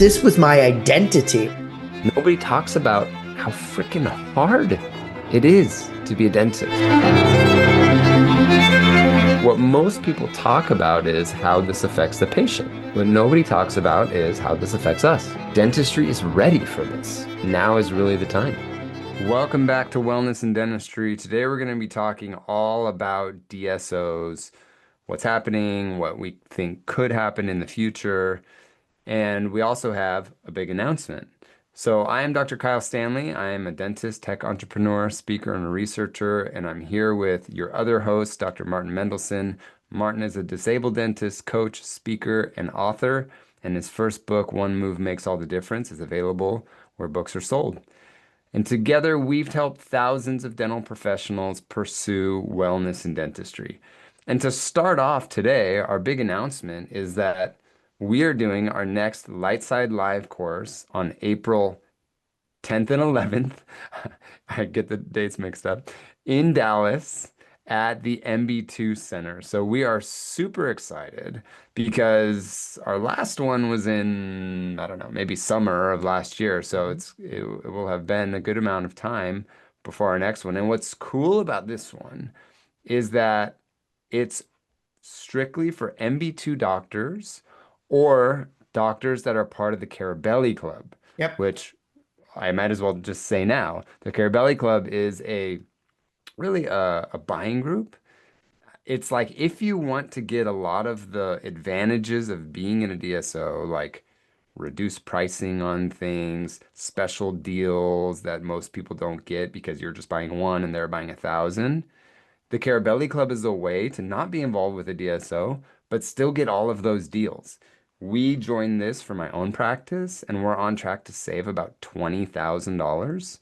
this was my identity. Nobody talks about how freaking hard it is to be a dentist. What most people talk about is how this affects the patient. What nobody talks about is how this affects us. Dentistry is ready for this. Now is really the time. Welcome back to Wellness and Dentistry. Today we're going to be talking all about DSOs, what's happening, what we think could happen in the future, and we also have a big announcement. So I am Dr. Kyle Stanley. I am a dentist, tech entrepreneur, speaker, and a researcher, and I'm here with your other host, Dr. Martin Mendelson. Martin is a disabled dentist, coach, speaker, and author, and his first book, One Move Makes All the Difference, is available where books are sold. And together, we've helped thousands of dental professionals pursue wellness in dentistry. And to start off today, our big announcement is that we are doing our next LightSide Live course on April 10th and 11th. I get the dates mixed up. In Dallas at the MB2 Center. So we are super excited because our last one was in, I don't know, maybe summer of last year. So it will have been a good amount of time before our next one. And what's cool about this one is that it's strictly for MB2 doctors or doctors that are part of the Carabelli Club, Yep. which I might as well just say now. The Carabelli Club is really a buying group. It's like if you want to get a lot of the advantages of being in a DSO, like reduced pricing on things, special deals that most people don't get because you're just buying one and they're buying 1,000. The Carabelli Club is a way to not be involved with a DSO, but still get all of those deals. We joined this for my own practice, and we're on track to save about $20,000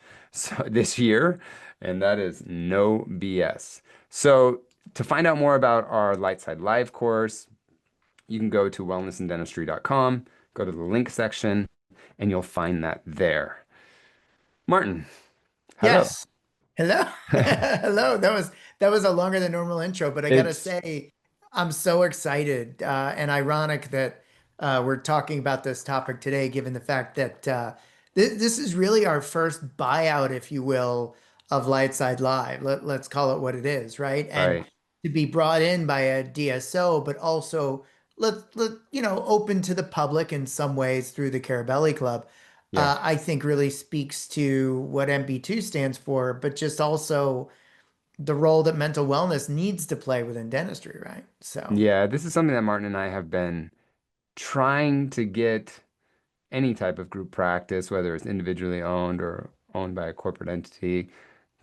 this year, and that is no BS. So to find out more about our LightSide Live course, you can go to wellnessanddentistry.com, go to the link section, and you'll find that there. Martin, hello. Yes. Hello. Hello. That was a longer than normal intro, but I gotta It's say, I'm so excited and ironic that we're talking about this topic today, given the fact that this is really our first buyout, if you will, of Lightside Live. Let's call it what it is, right? And right. to be brought in by a DSO, but also open to the public in some ways through the Carabelli Club. Yeah. I think really speaks to what MB2 stands for, but just also the role that mental wellness needs to play within dentistry, right? So, Yeah, this is something that Martin and I have been trying to get any type of group practice, whether it's individually owned or owned by a corporate entity,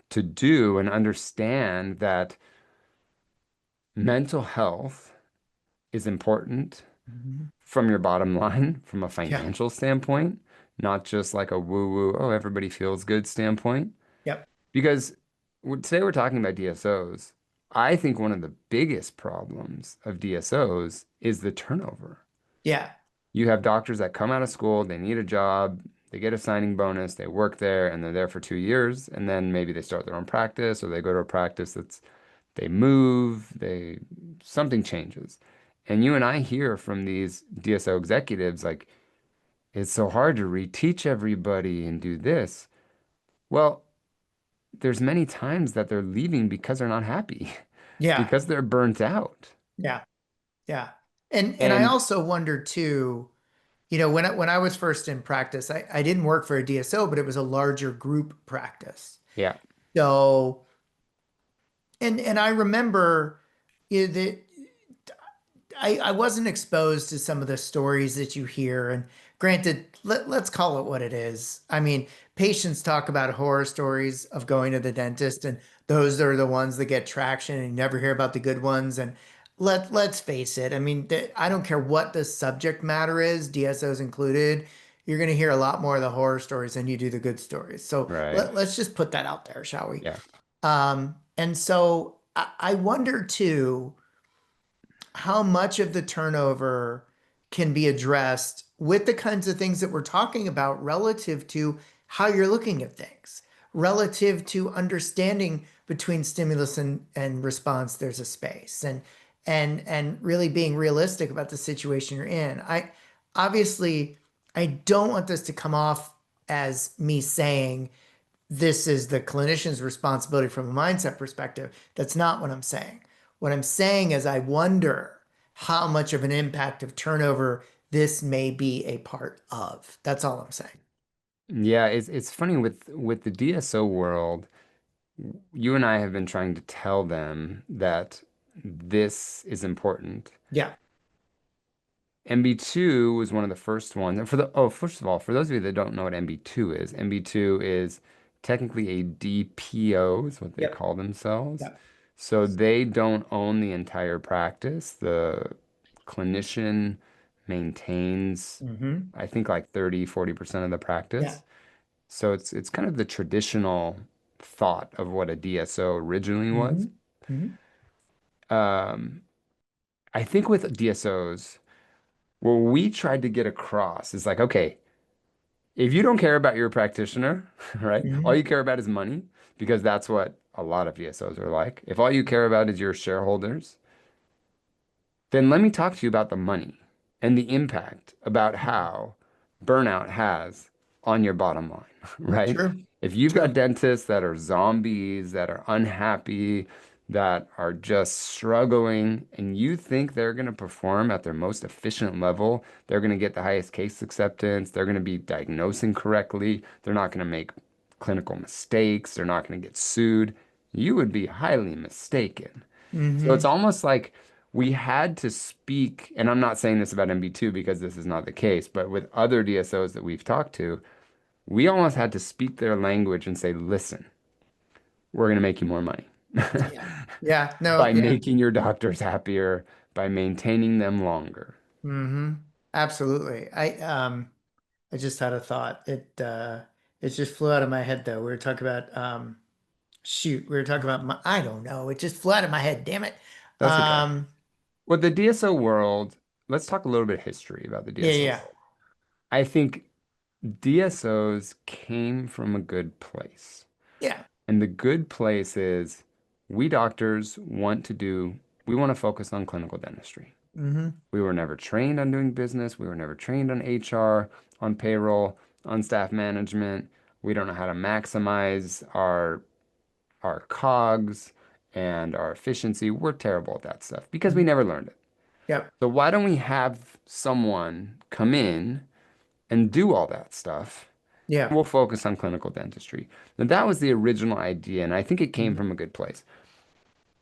to do and understand that mental health is important mhm. from your bottom line, from a Yeah, financial standpoint, not just like a woo-woo, oh, everybody feels good standpoint. yep, Because today we're talking about DSOs. I think one of the biggest problems of DSOs is the turnover. yeah, You have doctors that come out of school, they need a job, they get a signing bonus, they work there, and they're there for 2 years, and then maybe they start their own practice or they go to a practice that's they move, they something changes. And you and I hear from these DSO executives like it's so hard to reteach everybody and do this. Well, there's many times that they're leaving because they're not happy, yeah, because they're burnt out. yeah, yeah. And I And also wonder too, when I was first in practice, I didn't work for a DSO, but it was a larger group practice. yeah, So, and I remember that I wasn't exposed to some of the stories that you hear. And granted, let's call it what it is. I mean, patients talk about horror stories of going to the dentist, and those are the ones that get traction, and you never hear about the good ones. And let's face it. I mean, I don't care what the subject matter is, DSOs included. You're going to hear a lot more of the horror stories than you do the good stories. So right. let's just put that out there, shall we? Yeah. And so I wonder too how much of the turnover can be addressed with the kinds of things that we're talking about relative to how you're looking at things, relative to understanding between stimulus and response, there's a space and really being realistic about the situation you're in. I obviously I don't want this to come off as me saying this is the clinician's responsibility from a mindset perspective. That's not what I'm saying. What I'm saying is I wonder how much of an impact of turnover this may be a part of. That's all I'm saying. Yeah, it's funny with the DSO world, you and I have been trying to tell them that this is important. Yeah. MB2 was one of the first ones. And first of all, for those of you that don't know what MB2 is, MB2 is technically a DPO, is what they Yep. call themselves. Yep. So they don't own the entire practice. The clinician maintains, Mm-hmm. I think like 30, 40% of the Yeah. practice. So it's kind of the traditional thought of what a DSO originally Mm-hmm. was. Mm-hmm. Um, I think with DSOs, what we tried to get across is like, okay, if you don't care about your practitioner, right? All Mm-hmm. you care about is money, because that's what a lot of DSOs are like. If all you care about is your shareholders, then let me talk to you about the money and the impact about how burnout has on your bottom line, right? True. If you've got True. dentists that are zombies, that are unhappy, that are just struggling, and you think they're going to perform at their most efficient level, they're going to get the highest case acceptance, they're going to be diagnosing correctly, they're not going to make clinical mistakes, they're not going to get sued, you would be highly mistaken. So it's Mm-hmm. almost like we had to speak, and I'm not saying this about MB2 because this is not the case, but with other DSOs that we've talked to, we almost had to speak their language and say, listen, we're going to make you more money Yeah. Yeah. No, by yeah. making your doctors happier, by maintaining them longer. Mm-hmm. Absolutely. I just had a thought. It just flew out of my head though. We were talking about shoot, we were talking about I don't know. It just flew out of my head, damn it. That's okay. Um With the DSO world, let's talk a little bit of history about the yeah, DSO yeah. world. I think DSOs came from a good place. Yeah. And the good place is we doctors we want to focus on clinical dentistry. Mm-hmm. We were never trained on doing business. We were never trained on HR, on payroll, on staff management. We don't know how to maximize our COGS and our efficiency. We're terrible at that stuff because we Mm-hmm. never learned it. Yep. So why don't we have someone come in and do all that stuff? Yeah. We'll focus on clinical dentistry. Now, that was the original idea, and I think it came Mm-hmm. from a good place.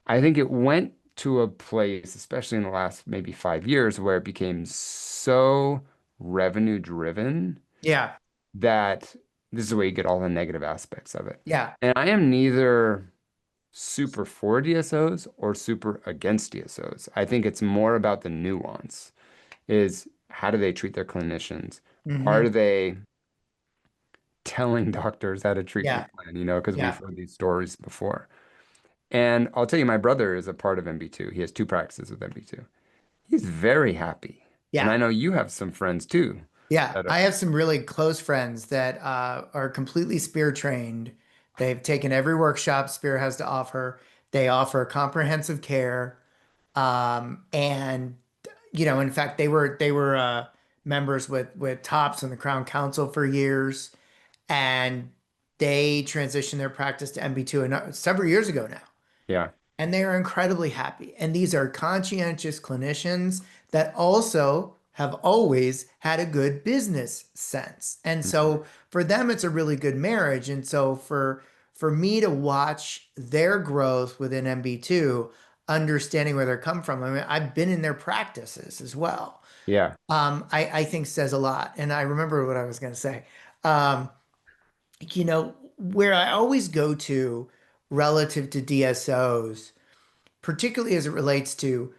I think it went to a place, especially in the last maybe 5 years, where it became so revenue driven Yeah. that this is where you get all the negative aspects of it. Yeah. And I am neither super for DSOs or super against DSOs. I think it's more about the nuance is how do they treat their clinicians? Mm-hmm. Are they telling doctors how to treatment Yeah. plan, because we've Yeah. heard these stories before. And I'll tell you, my brother is a part of MB2. He has two practices with MB2. He's very happy. And Yeah. I know you have some friends too Yeah. that are, I have some really close friends that are completely spear trained. They've taken every workshop Spear has to offer. They offer comprehensive care. And in fact, they were members with TOPS and the Crown Council for years, and they transitioned their practice to MB2 several years ago now, yeah. and they are incredibly happy. And these are conscientious clinicians that also have always had a good business sense. And Mhm. so for them, it's a really good marriage. And so for me to watch their growth within MB2, understanding where they're come from, I mean, I've been in their practices as well. Yeah. I think says a lot. And I remember what I was going to say. Um, where I always go to relative to DSOs, particularly as it relates to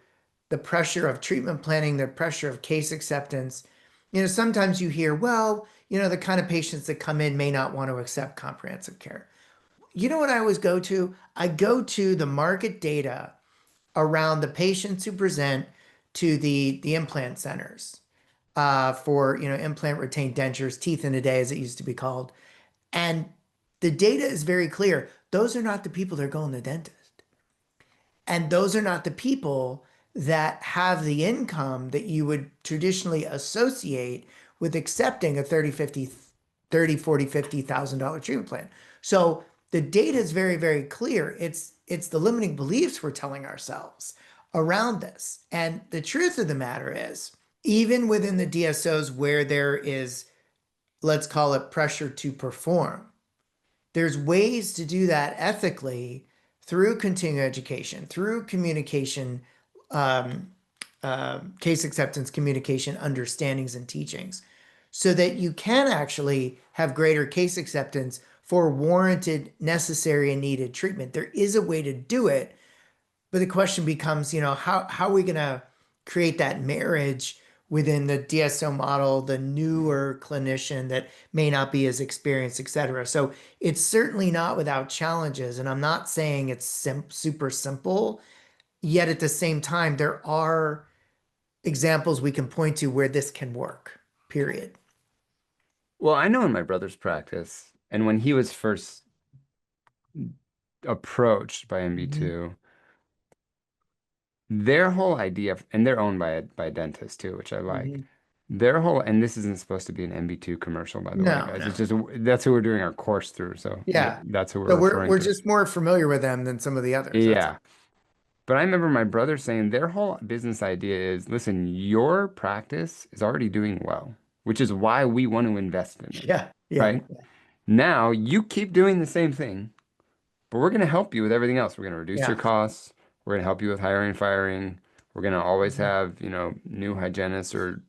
the pressure of treatment planning, the pressure of case acceptance. Sometimes you hear, well, the kind of patients that come in may not want to accept comprehensive care. You know what I always go to? I go to the market data around the patients who present to the implant centers for implant retained dentures, teeth in a day, as it used to be called. And the data is very clear. Those are not the people that are going to the dentist. And those are not the people that have the income that you would traditionally associate with accepting a 40, $50,000 treatment plan. So the data is very, very clear. It's the limiting beliefs we're telling ourselves around this. And the truth of the matter is, even within the DSOs where there is, let's call it pressure to perform, there's ways to do that ethically through continuing education, through communication, um, case acceptance, communication, understandings, and teachings, so that you can actually have greater case acceptance for warranted, necessary, and needed treatment. There is a way to do it, but the question becomes, how are we going to create that marriage within the DSO model, the newer clinician that may not be as experienced, et cetera. So it's certainly not without challenges. And I'm not saying it's super simple, yet at the same time, there are examples we can point to where this can work, period. Well, I know in my brother's practice, and when he was first approached by Mhm. MB2, their whole idea, and they're owned by a dentist too, which I like. Mhm. Their whole, and this isn't supposed to be an MB2 commercial, by the way, No, guys. It's no. just that's who we're doing our course through, so Yeah. that's who we're So we're referring we're to. just more familiar with them than some of the others. That's Yeah. all. But I remember my brother saying their whole business idea is, listen, your practice is already doing well, which is why we want to invest in it, Yeah, yeah, right? Now you keep doing the same thing, but we're going to help you with everything else. We're going to reduce your yeah. costs. We're going to help you with hiring and firing. We're going to always Mhm. have, new hygienists or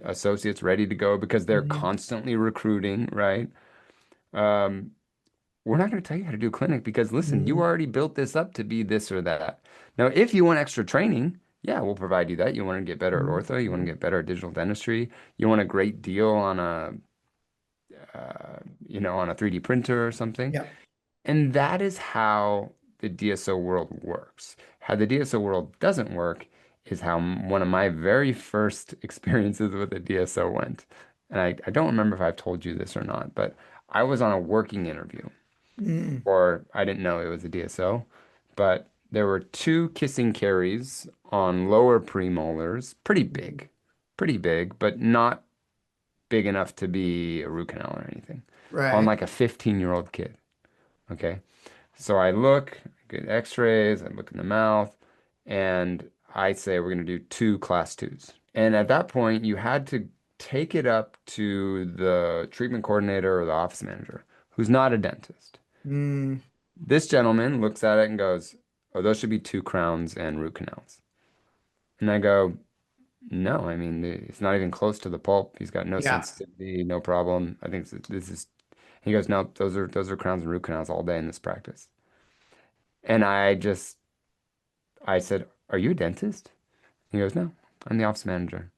associates ready to go because they're Mhm. constantly recruiting, right? Um, we're not going to tell you how to do a clinic because listen, you Mhm. already built this up to be this or that. Now, if you want extra training, yeah, we'll provide you that. You want to get better at Mhm. ortho, you want to Mhm. get better at digital dentistry, you want a great deal on on a 3D printer or something. Yeah. And that is how the DSO world works. How the DSO world doesn't work is how one of my very first experiences with a DSO went. And I don't remember if I've told you this or not, but I was on a working interview, Mhm. or I didn't know it was a DSO, but there were two kissing caries on lower premolars, Mhm. pretty big, but not big enough to be a root canal or anything, on Right. like a 15-year-old kid. Okay. So I look, get x-rays, I look in the mouth, and I say we're going to do two class twos. And at that point, you had to take it up to the treatment coordinator or the office manager, who's not a dentist. Mm. This gentleman looks at it and goes, "Oh, those should be two crowns and root canals." And I go, "No, I mean, it's not even close to the pulp. He's got no Yeah. sensitivity, no problem. I think this is." He goes, "No, those are crowns and root canals all day in this practice." And I said, "Are you a dentist?" He goes, "No, I'm the office manager."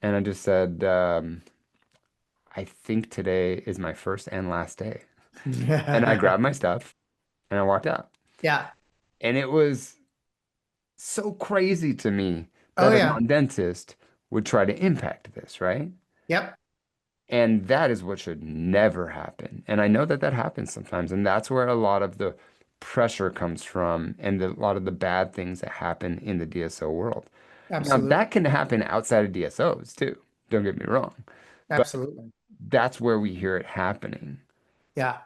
And I just said, "I think today is my first and last day." And I grabbed my stuff and I walked out. Yeah. And it was so crazy to me Oh, that a yeah. non-dentist would try to impact this, right? Yep. And that is what should never happen. And I know that that happens sometimes. And that's where a lot of the pressure comes from and a lot of the bad things that happen in the DSO world. Now, Absolutely. that can happen outside of DSOs too. Don't get me wrong. But Absolutely. that's where we hear it happening. Yeah.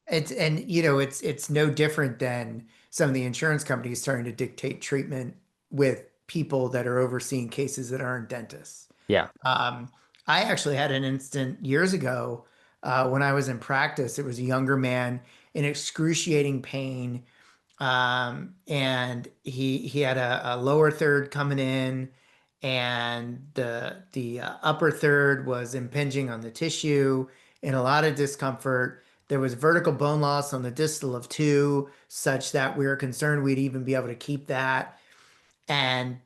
It's no different than some of the insurance companies starting to dictate treatment with people that are overseeing cases that aren't dentists. Yeah. Um, I actually had an incident years ago when I was in practice. It was a younger man in excruciating pain, and he had a lower third coming in, and the upper third was impinging on the tissue, and a lot of discomfort. There was vertical bone loss on the distal of two, such that we were concerned we'd even be able to keep that. And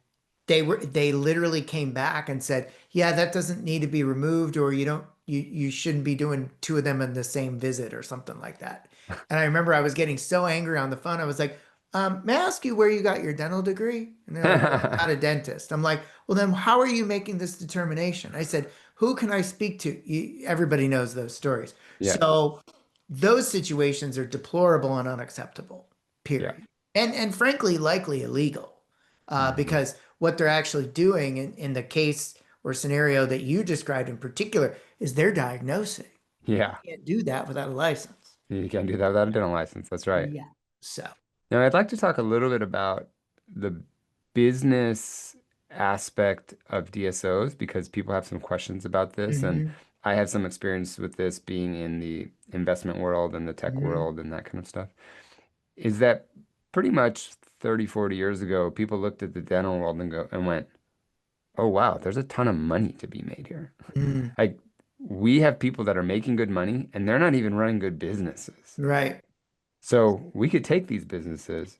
they literally came back and said, "Yeah, that doesn't need to be removed, or you shouldn't be doing two of them in the same visit or something like that." And I remember I was getting so angry on the phone. I was like, "May I ask you where you got your dental degree?" And they're like, "Well, I'm not a dentist." I'm like, "Well, then how are you making this determination?" I said, "Who can I speak to?" Everybody knows those stories. Yeah. So those situations are deplorable and unacceptable, Yeah. period. And frankly, likely illegal, Hmm. because what they're actually doing in the case or scenario that you described in particular is they're diagnosing. Yeah. Can't do that without a license. You can't do that without a dental license. That's right. Yeah. So, Now, I'd like to talk a little bit about the business aspect of DSOs because people have some questions about this, and hmm I have some experience with this being in the investment world and the tech hmm world and that kind of stuff. Is that pretty much 30, 40 years ago, people looked at the dental world and went, "Oh wow, there's a ton of money to be made here." mm Like we have people that are making good money and they're not even running good businesses. Right. So we could take these businesses,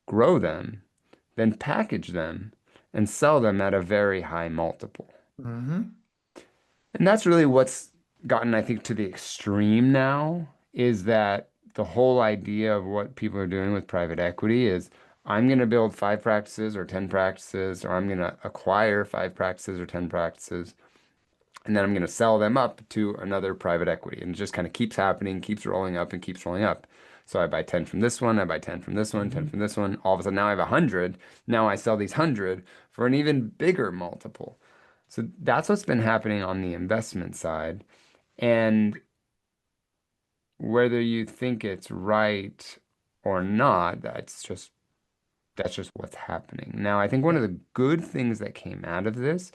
grow them, then package them and sell them at a very high multiple. hmm And that's really what's gotten, I think, to the extreme now is that the whole idea of what people are doing with private equity is I'm going to build 5 practices or 10 practices, or I'm going to acquire 5 practices or 10 practices, and then I'm going to sell them up to another private equity. And it just kind of keeps happening, keeps rolling up and keeps rolling up. So I buy 10 from this one, I buy 10 from this one, 10 hmm from this one. All of a sudden now I have 100. Now I sell these 100 for an even bigger multiple. So that's what's been happening on the investment side. And whether you think it's right or not, that's just what's happening. Now, I think one of Yeah. the good things that came out of this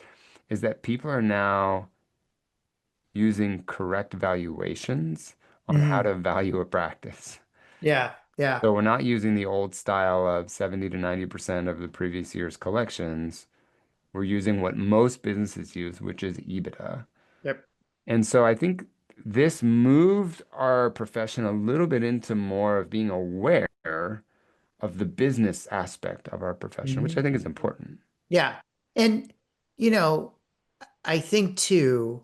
is that people are now using correct valuations on how hmm to value a practice. Yeah. Yeah. So we're not using the old style of 70 to 90% of the previous year's collections. We're using what most businesses use, which is EBITDA. Yep. And so I think this moved our profession a little bit into more of being aware of the business aspect of our profession, which I hmm think is important. Yeah. And, you know, I think too,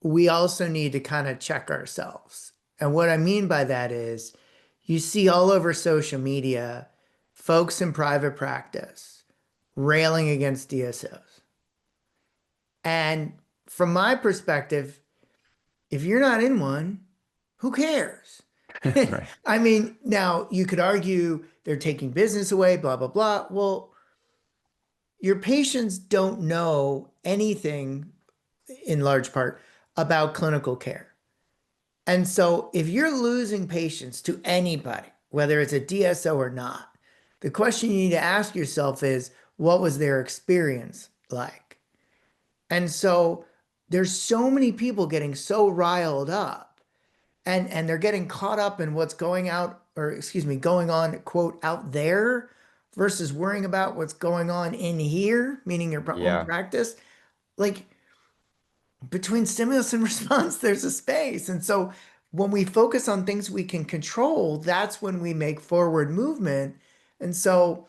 we also need to kind of check ourselves. And what I mean by that is you see all over social media folks in private practice railing against DSOs. And from my perspective, if you're not in one, who cares? Right. I mean, now you could argue they're taking business away, blah, blah, blah. Well, your patients don't know anything in large part about clinical care. And so if you're losing patients to anybody, whether it's a DSO or not, the question you need to ask yourself is, what was their experience like? And so there's so many people getting so riled up and they're getting caught up in what's going out, or excuse me, going on, quote, out there versus worrying about what's going on in here, meaning your own Yeah. practice. Like between stimulus and response, there's a space. And so when we focus on things we can control, that's when we make forward movement. And so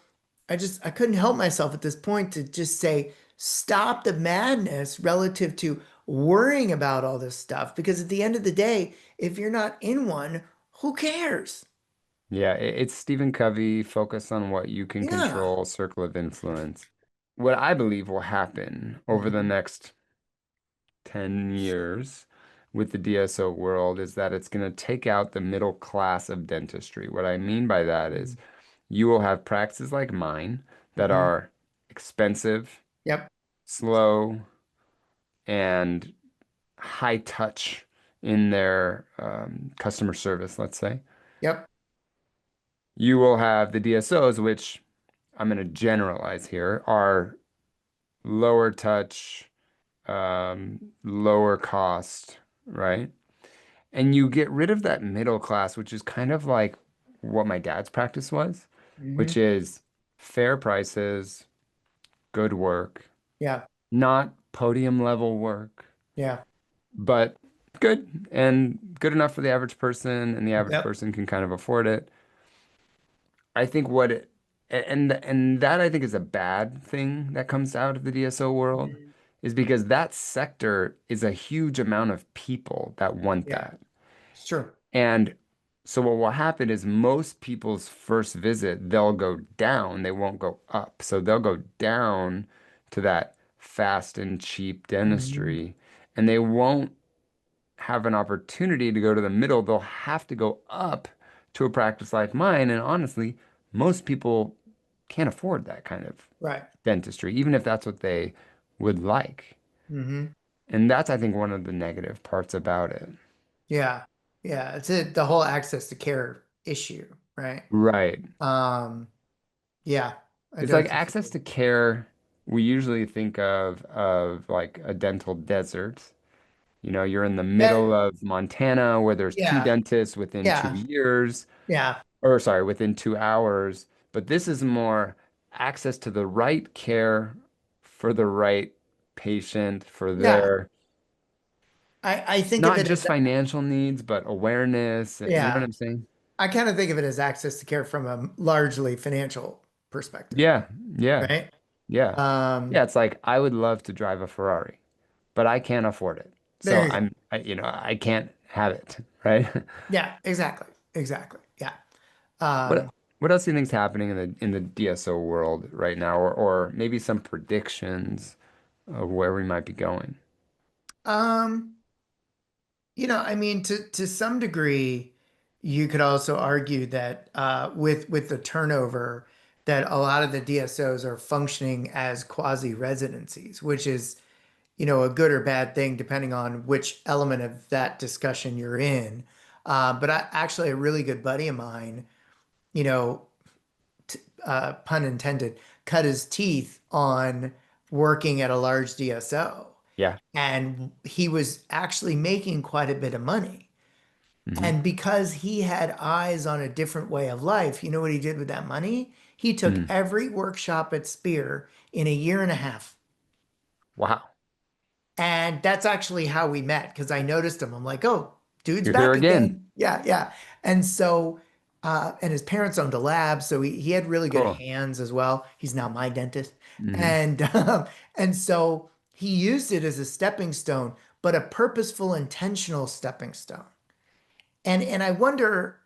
I couldn't help myself at this point to just say, stop the madness relative to worrying about all this stuff. Because at the end of the day, if you're not in one, who cares? Yeah, it's Stephen Covey, focus on what you can Yeah. control, circle of influence. What I believe will happen over the Mhm. next 10 years with the DSO world is that it's going to take out the middle class of dentistry. What I mean by that is you will have practices like mine that Mhm. are expensive, Yep. slow, and high touch in their customer service, let's say. Yep. You will have the DSOs, which I'm going to generalize here, are lower touch, lower cost, right? And you get rid of that middle class, which is kind of like what my dad's practice was, which Mhm. is fair prices, good work, Yeah. not podium level work, Yeah. but good and good enough for the average person, and the average Yep. person can kind of afford it. I think what it, and that I think is a bad thing that comes out of the DSO world Mhm. is because that sector is a huge amount of people that want Yeah. that. Sure. And so what will happen is most people's first visit, they'll go down, they won't go up. So they'll go down to that fast and cheap Mhm. dentistry, and they won't have an opportunity to go to the middle. They'll have to go up to a practice like mine. And honestly, most people can't afford that kind of Right. dentistry, even if that's what they would like. Hmm. And that's, I think, one of the negative parts about it. Yeah. Yeah. The whole access to care issue, right? Right. Um, yeah, I It's like don't access disagree. to care, we usually think of like a dental desert. You know, you're in the That, middle of Montana where there's two yeah, dentists within two yeah, years, yeah, or sorry, within 2 hours. But this is more access to the right care for the right patient, for yeah. their I think of not it just as, financial needs, but awareness. You know what yeah, I'm saying? I kind of think of it as access to care from a largely financial perspective, Yeah, yeah, right? yeah. Yeah, Um, it's like I would love to drive a Ferrari, but I can't afford it. there So you go. I can't have it, right? Yeah, exactly. Exactly. Yeah. What Um, what else do you think is happening in the DSO world right now, or maybe some predictions of where we might be going? um, I mean, to some degree, you could also argue that with the turnover, that a lot of the DSOs are functioning as quasi residencies, which is, a good or bad thing depending on which element of that discussion you're in. But actually, a really good buddy of mine, you know, pun intended, cut his teeth on working at a large DSO. Yeah. And he was actually making quite a bit of money. Hmm. And because he had eyes on a different way of life, you know what he did with that money? He took Mm. every workshop at Spear in a year and a half. Wow. And that's actually how we met because I noticed him. I'm like, oh, dude's You're here back again. again. Yeah, yeah. And so, and his parents owned a lab, so he had really good Cool. hands as well. He's now my dentist. Hmm. And and so he used it as a stepping stone, but a purposeful, intentional stepping stone. And I wonder,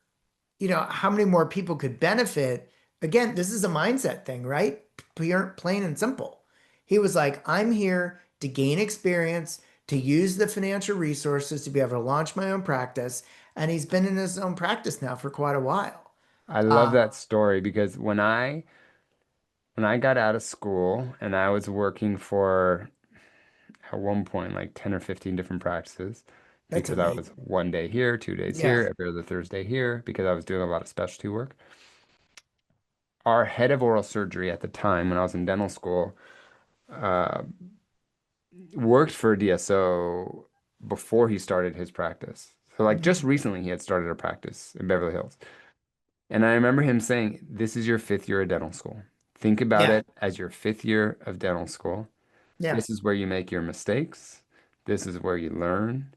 how many more people could benefit? Again, this is a mindset thing, right? Plain and simple. He was like, I'm here to gain experience, to use the financial resources to be able to launch my own practice. And he's been in his own practice now for quite a while. I love Uh, that story because when I got out of school and I was working for at one point like 10 or 15 different practices that's because I was amazing. one day here, 2 days Yeah. here, every other Thursday here because I was doing a lot of specialty work. Our head of oral surgery at the time when I was in dental school uh, worked for a DSO before he started his practice. So like just Mhm. recently he had started a practice in Beverly Hills. And I remember him saying, "This is your fifth year of dental school. Think about Yeah. it as your fifth year of dental school. Yeah. This is where you make your mistakes. This is where you learn."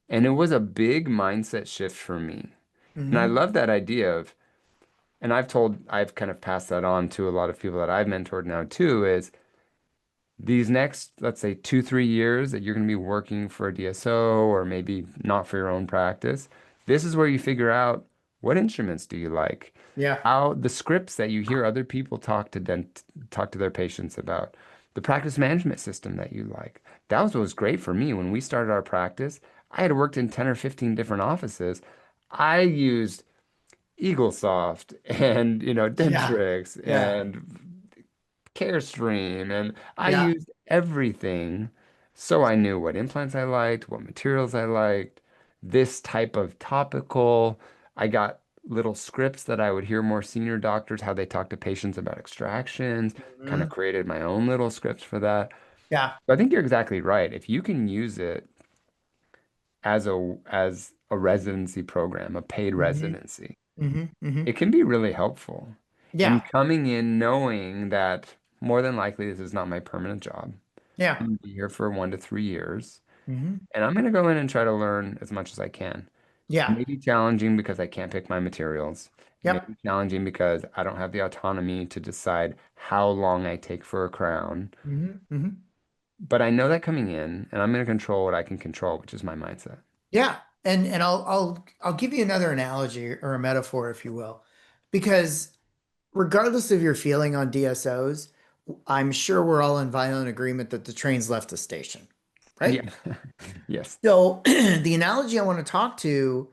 And it was a big mindset shift for me. And I Hmm. love that idea of, and I've kind of passed that on to a lot of people that I've mentored now too, is these next, let's say 2, 3 years that you're going to be working for a DSO or maybe not for your own practice, this is where you figure out what instruments do you like, Yeah. how the scripts that you hear other people talk to their patients about, the practice management system that you like. That was what was great for me when we started our practice. I had worked in 10 or 15 different offices. I used EagleSoft and Yeah. Dentrix Yeah. and Carestream, and I Yeah. used everything so I knew what implants I liked, what materials I liked, this type of topical. I got little scripts that I would hear more senior doctors how they talk to patients about extractions, kind of Hmm. created my own little scripts for that. Yeah. I think you're exactly right. If you can use it as a residency program, a paid Hmm. residency, Hmm. Hmm. it can be really helpful. Yeah. And coming in knowing that more than likely this is not my permanent job. Yeah. I'm gonna be here for 1 to 3 years, Hmm. and I'm going to go in and try to learn as much as I can. It Yeah. may be challenging because I can't pick my materials. It may Yep. be challenging because I don't have the autonomy to decide how long I take for a crown. Hmm. Hmm. But I know that coming in, and I'm going to control what I can control, which is my mindset. Yeah. And I'll give you another analogy or a metaphor, if you will, because regardless of your feeling on DSOs, I'm sure we're all in violent agreement that the train's left the station, right? Yeah. Yes. So the analogy I want to talk to,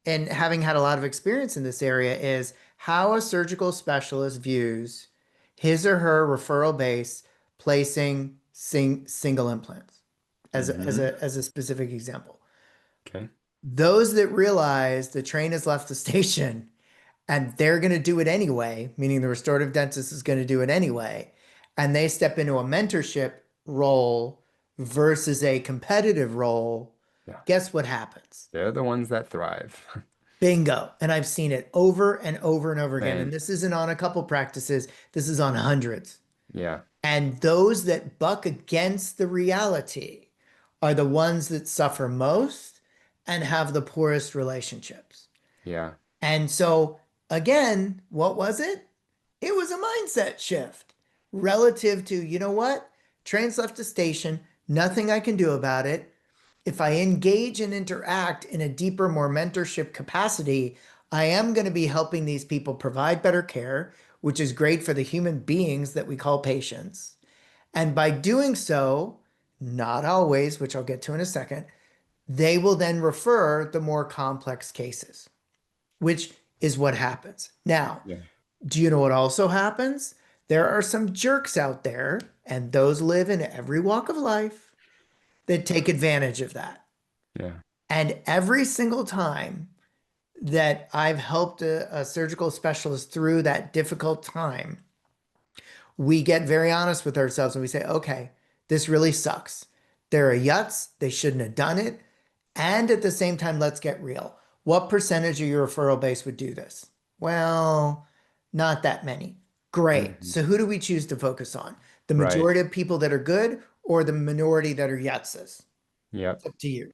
and having had a lot of experience in this area, is how a surgical specialist views his or her referral base placing single implants Hmm. as a specific example. Okay. Those that realize the train has left the station and they're going to do it anyway, meaning the restorative dentist is going to do it anyway, and they step into a mentorship role versus a competitive role, Yeah. guess what happens? They're the ones that thrive. Bingo. And I've seen it over and over and over again. And Same. this isn't on a couple practices, this is on hundreds. Yeah. And those that buck against the reality are the ones that suffer most and have the poorest relationships. Yeah. And so, again, what was it? It was a mindset shift relative to, you know what? Trains left the station, nothing I can do about it. If I engage and interact in a deeper, more mentorship capacity, I am going to be helping these people provide better care, which is great for the human beings that we call patients. And by doing so, not always, which I'll get to in a second, they will then refer the more complex cases, which is what happens. Now, Yeah. do you know what also happens? There are some jerks out there, and those live in every walk of life that take advantage of that. Yeah. And every single time that I've helped a surgical specialist through that difficult time, we get very honest with ourselves and we say, okay, this really sucks. They're a yutz. They shouldn't have done it. And at the same time, let's get real. What percentage of your referral base would do this? Well, not that many. Great. Hmm. So who do we choose to focus on? The Right. majority of people that are good or the minority that are yutzes? Yep. It's up to you,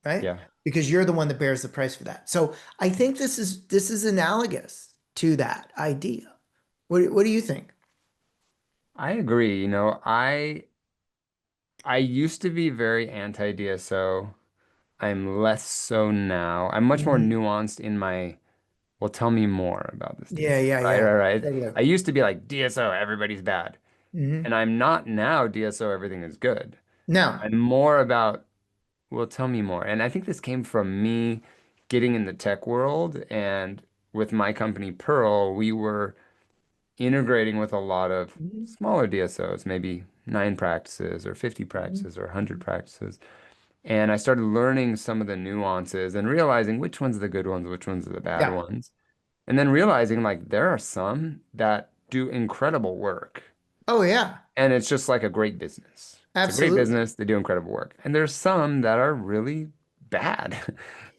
right? Yeah. Because you're the one that bears the price for that. So I think this is analogous to that idea. What do you think? I agree. I used to be very anti-DSO. I'm less so now. I'm much more Mhm. nuanced in my, well, tell me more about this Yeah, DSO. yeah, Right, yeah. right, right. Totally. I used to be like DSO, everybody's bad. Hmm. And I'm not now DSO, everything is good. No. I'm more about, well, tell me more. And I think this came from me getting in the tech world. And with my company, Pearl, we were integrating with a lot of Mhm. smaller DSOs, maybe 9 practices or 50 Mhm. practices or 100 practices. And I started learning some of the nuances and realizing which ones are the good ones, which ones are the bad Yeah. ones. And then realizing like there are some that do incredible work. Oh, yeah. And it's just like a great business. It's a great Absolutely. business. They do incredible work. And there's some that are really bad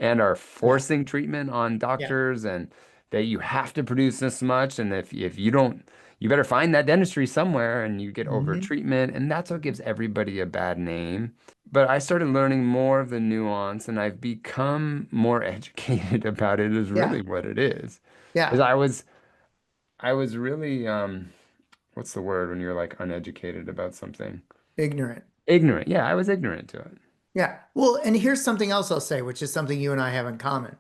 and are Yeah. forcing treatment on Yeah. doctors and that you have to produce this much. And if you don't, you better find that dentistry somewhere and you get over Hmm. treatment. And that's what gives everybody a bad name. But I started learning more of the nuance and I've become more educated about it is Yeah. really what it is. Because Yeah. I was really what's the word when you're like uneducated about something? Ignorant. Ignorant. Yeah, I was ignorant to it. Yeah. Well, and here's something else I'll say, which is something you and I have in common,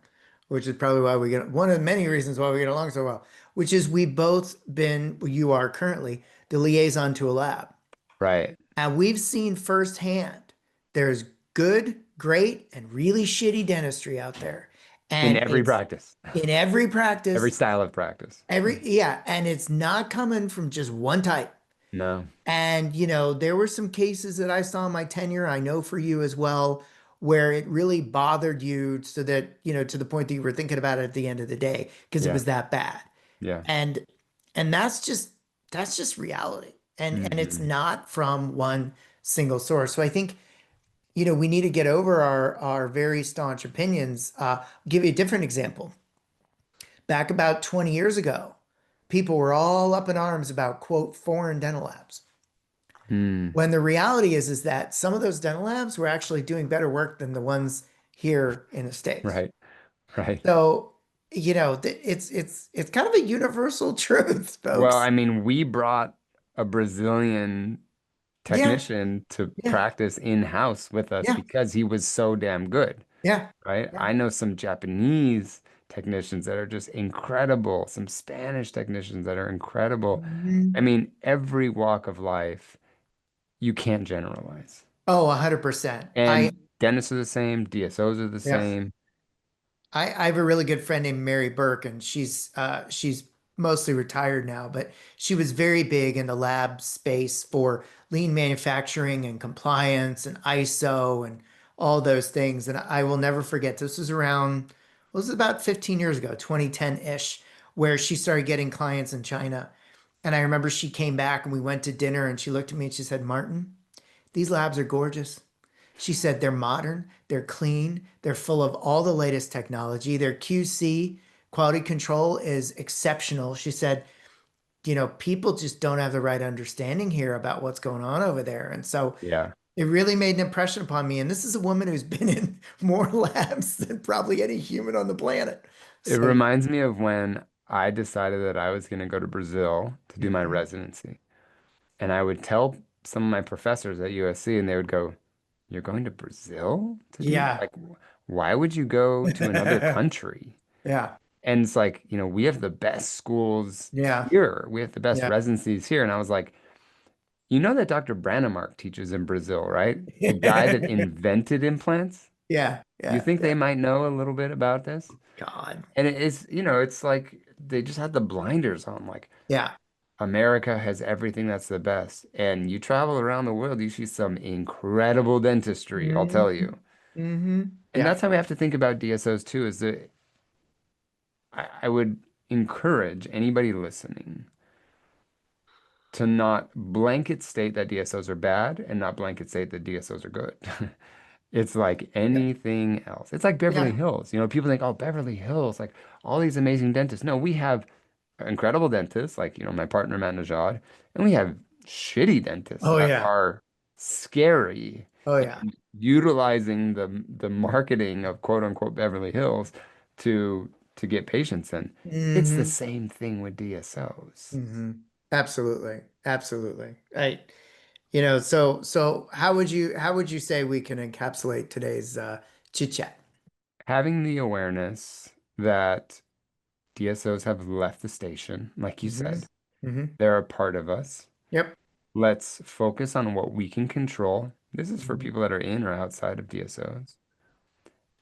which is probably why we get one of the many reasons why we get along so well, which is we've both been, well, you are currently the liaison to a lab. Right. And we've seen firsthand there's good, great, and really shitty dentistry out there. In And every it's practice, in every every practice, style of practice. yeah, and it's not coming from just one type. No. And, there were some cases that I saw in my tenure, I know for you as well, where it really bothered you so that, to the point that you were thinking about it at the end of the day because it Yeah. was that bad. Yeah. And and that's just reality. And it's Hmm. not from one single source. So I think, we need to get over our very staunch opinions. I'll give you a different example. Back about 20 years ago, people were all up in arms about, quote, foreign dental labs. Hmm. When the reality is that some of those dental labs were actually doing better work than the ones here in the States. Right. Right. So, it's kind of a universal truth, Well, folks. I mean, we brought a Brazilian Yeah, technician to yeah, practice in-house with us yeah, because he was so damn good. yeah, Right? yeah. I know some Japanese technicians that are just incredible, some Spanish technicians that are incredible. I Mhm. mean, every walk of life, you can't generalize. Oh, 100%. And dentists are the same, DSOs are the Yeah. same. I have a really good friend named Mary Burke, and she's mostly retired now, but she was very big in the lab space for lean manufacturing and compliance and ISO and all those things. And I will never forget, this was around, well, this was about 15 years ago, 2010-ish, where she started getting clients in China. And I remember she came back and we went to dinner and she looked at me and she said, Martin, these labs are gorgeous. She said they're modern, they're clean, they're full of all the latest technology. Their QC, quality control, is exceptional. She said, people just don't have the right understanding here about what's going on over there. And so Yeah. it really made an impression upon me. And this is a woman who's been in more labs than probably any human on the planet. It So, reminds me of when I decided that I was going to go to Brazil to do my mhm. residency. And I would tell some of my professors at USC, and they would go, "You're going to Brazil to do Yeah. like, why would you go to another country?" Yeah. And it's like, we have the best schools Yeah. here. We have the best Yeah. residencies here. And I was like, you know that Dr. Brannemark teaches in Brazil, right? The guy that invented implants. Yeah. You Yeah. think Yeah. they might know a little bit about this? God. And it is, it's like they just had the blinders on. Like, Yeah. America has everything that's the best. And you travel around the world, you see some incredible dentistry, I'll hmm tell you. hmm And Yeah. that's how we have to think about DSOs too, is that I would encourage anybody listening to not blanket state that DSOs are bad and not blanket state that DSOs are good. It's like Yeah. anything else. It's like Beverly Yeah. Hills. People think, oh, Beverly Hills, like all these amazing dentists. No, we have incredible dentists, like, my partner, Matt Najad, and we have shitty dentists Oh that yeah. are scary Oh yeah. and utilizing the marketing of quote unquote Beverly Hills to get patients in. It's the hmm same thing with DSOs. Absolutely. Absolutely. So how would you say we can encapsulate today's chit chat? Having the awareness that DSOs have left the station, like you hmm said, hmm they're a part of us. Yep. Let's focus on what we can control. This is for hmm people that are in or outside of DSOs.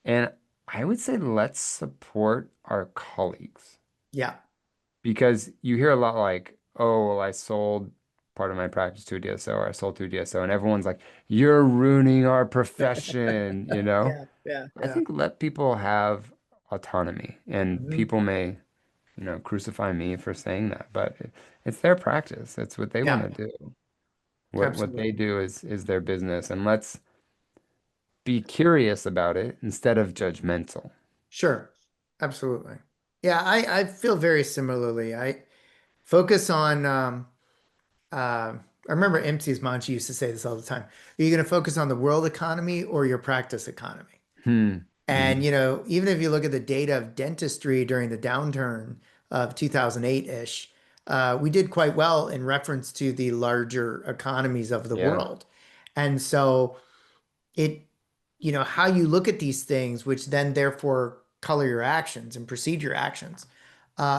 And I would say let's support our colleagues Yeah. because you hear a lot like, oh, well, I sold part of my practice to a DSO or I sold to a DSO, and everyone's like, you're ruining our profession, you know? Yeah. Yeah. I Yeah. think let people have autonomy, and hmm people may, crucify me for saying that, but it's their practice. It's what they want Yeah. to do. What they Absolutely. do is their business, and let's be curious about it instead of judgmental. Sure. Absolutely. Yeah, I feel very similarly. I focus on I remember MC's Manchi used to say this all the time. Are you going to focus on the world economy or your practice economy? Hmm. And Hmm. even if you look at the data of dentistry during the downturn of 2008-ish, we did quite well in reference to the larger economies of the Yeah. world. And so it, how you look at these things, which then therefore color your actions and precede your actions,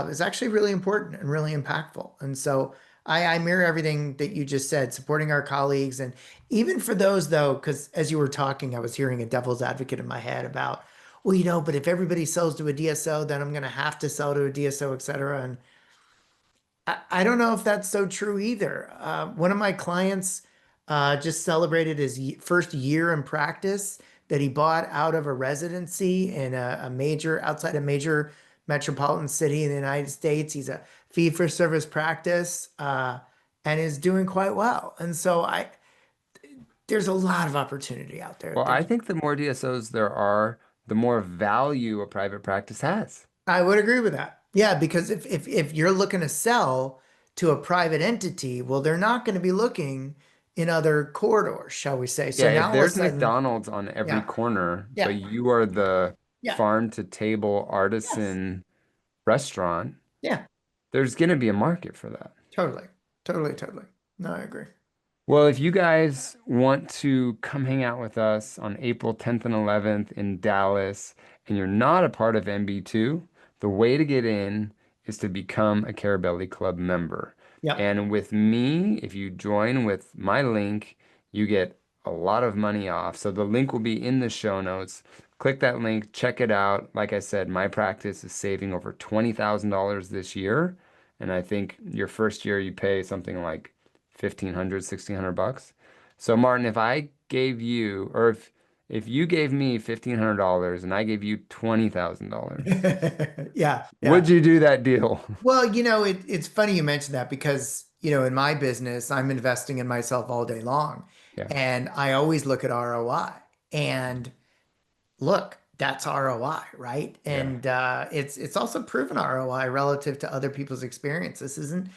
is actually really important and really impactful. And so I mirror everything that you just said, supporting our colleagues. And even for those, though, because as you were talking, I was hearing a devil's advocate in my head about, well, but if everybody sells to a DSO, then I'm going to have to sell to a DSO, et cetera. And I don't know if that's so true either. One of my clients just celebrated his first year in practice that he bought out of a residency in outside a major metropolitan city in the United States. He's a fee-for-service practice and is doing quite well. And so there's a lot of opportunity out there. Well, I think the more DSOs there are, the more value a private practice has. I would agree with that. Yeah, because if you're looking to sell to a private entity, well, they're not going to be looking in other corridors, shall we say. So Yeah, if now all of a there's sudden, McDonald's on every yeah, corner, yeah, but you are the yeah, farm to table yes, artisan restaurant, yeah, there's going to be a market for that. totally, totally, totally. No, I agree. Well, if you guys want to come hang out with us on April 10th and 11th in Dallas, and you're not a part of MB2, the way to get in is to become a Carabelli Club member. Yep. And with me, if you join with my link, you get a lot of money off. So the link will be in the show notes. Click that link, check it out. Like I said, my practice is saving over $20,000 this year. And I think your first year you pay something like 1,500, 1,600 bucks. So Martin, if I gave you, or if you gave me $1,500 and I gave you $20,000, Yeah, would yeah. you do that deal? Well, it's funny you mentioned that because, in my business, I'm investing in myself all day long. Yeah. And I always look at ROI. And look, that's ROI, right? Yeah. And it's also proven ROI relative to other people's experience. This isn't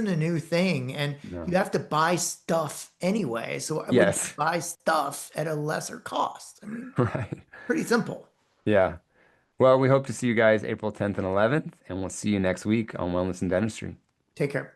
a new thing, and No. you have to buy stuff anyway. So why would you Yes. buy stuff at a lesser cost? I mean, Right. pretty simple. Yeah. Well, we hope to see you guys April 10th and 11th, and we'll see you next week on Wellness and Dentistry. Take care.